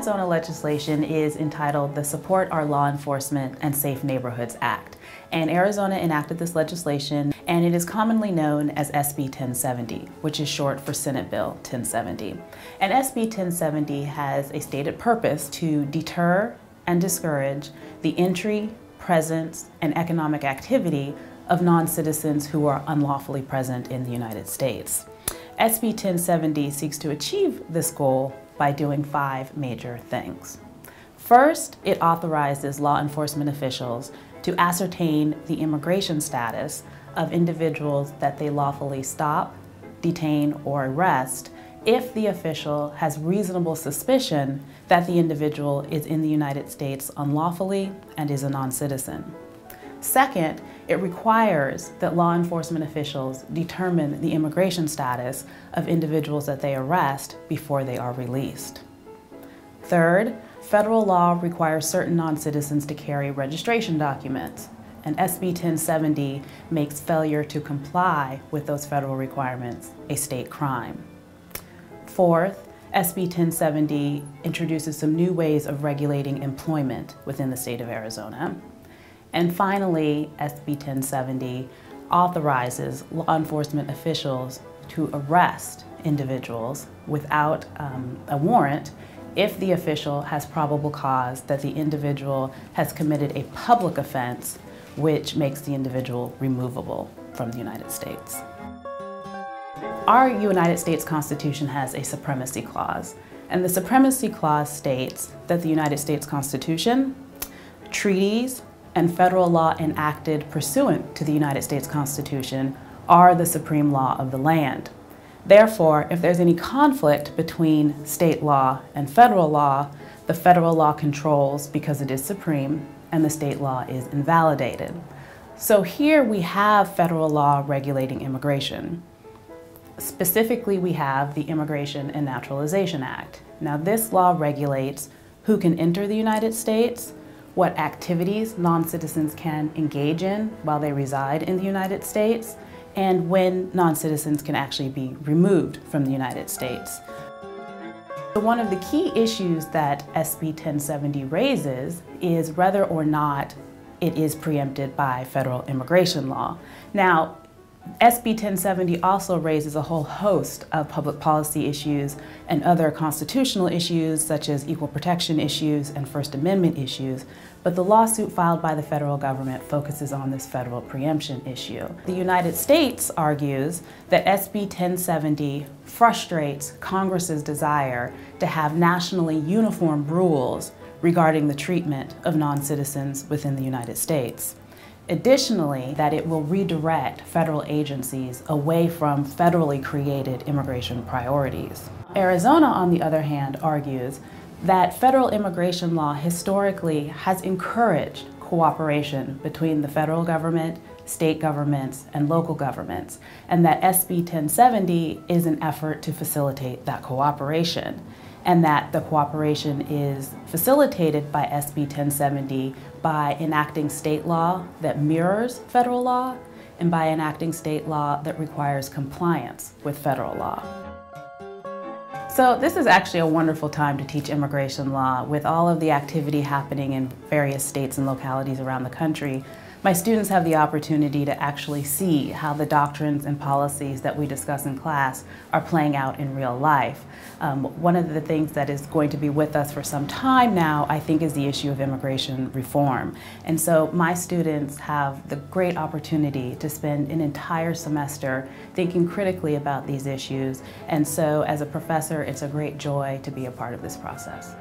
Arizona legislation is entitled the Support Our Law Enforcement and Safe Neighborhoods Act. And Arizona enacted this legislation, and it is commonly known as SB 1070, which is short for Senate Bill 1070. And SB 1070 has a stated purpose to deter and discourage the entry, presence, and economic activity of non-citizens who are unlawfully present in the United States. SB 1070 seeks to achieve this goal by doing 5 major things. First, it authorizes law enforcement officials to ascertain the immigration status of individuals that they lawfully stop, detain, or arrest if the official has reasonable suspicion that the individual is in the United States unlawfully and is a non-citizen. Second, it requires that law enforcement officials determine the immigration status of individuals that they arrest before they are released. Third, federal law requires certain non-citizens to carry registration documents, and SB 1070 makes failure to comply with those federal requirements a state crime. Fourth, SB 1070 introduces some new ways of regulating employment within the state of Arizona. And finally, SB 1070 authorizes law enforcement officials to arrest individuals without a warrant if the official has probable cause that the individual has committed a public offense which makes the individual removable from the United States. Our United States Constitution has a Supremacy Clause, and the Supremacy Clause states that the United States Constitution, treaties, and federal law enacted pursuant to the United States Constitution are the supreme law of the land. Therefore, if there's any conflict between state law and federal law, the federal law controls because it is supreme and the state law is invalidated. So here we have federal law regulating immigration. Specifically, we have the Immigration and Naturalization Act. Now, this law regulates who can enter the United States, what activities non-citizens can engage in while they reside in the United States, and when non-citizens can actually be removed from the United States. One of the key issues that SB 1070 raises is whether or not it is preempted by federal immigration law. Now, SB 1070 also raises a whole host of public policy issues and other constitutional issues such as equal protection issues and First Amendment issues, but the lawsuit filed by the federal government focuses on this federal preemption issue. The United States argues that SB 1070 frustrates Congress's desire to have nationally uniform rules regarding the treatment of non-citizens within the United States. Additionally, that it will redirect federal agencies away from federally created immigration priorities. Arizona, on the other hand, argues that federal immigration law historically has encouraged cooperation between the federal government, state governments, and local governments, and that SB 1070 is an effort to facilitate that cooperation, and that the cooperation is facilitated by SB 1070 by enacting state law that mirrors federal law and by enacting state law that requires compliance with federal law. So this is actually a wonderful time to teach immigration law. With all of the activity happening in various states and localities around the country, my students have the opportunity to actually see how the doctrines and policies that we discuss in class are playing out in real life. One of the things that is going to be with us for some time now, I think, is the issue of immigration reform. And so my students have the great opportunity to spend an entire semester thinking critically about these issues. And so as a professor, it's a great joy to be a part of this process.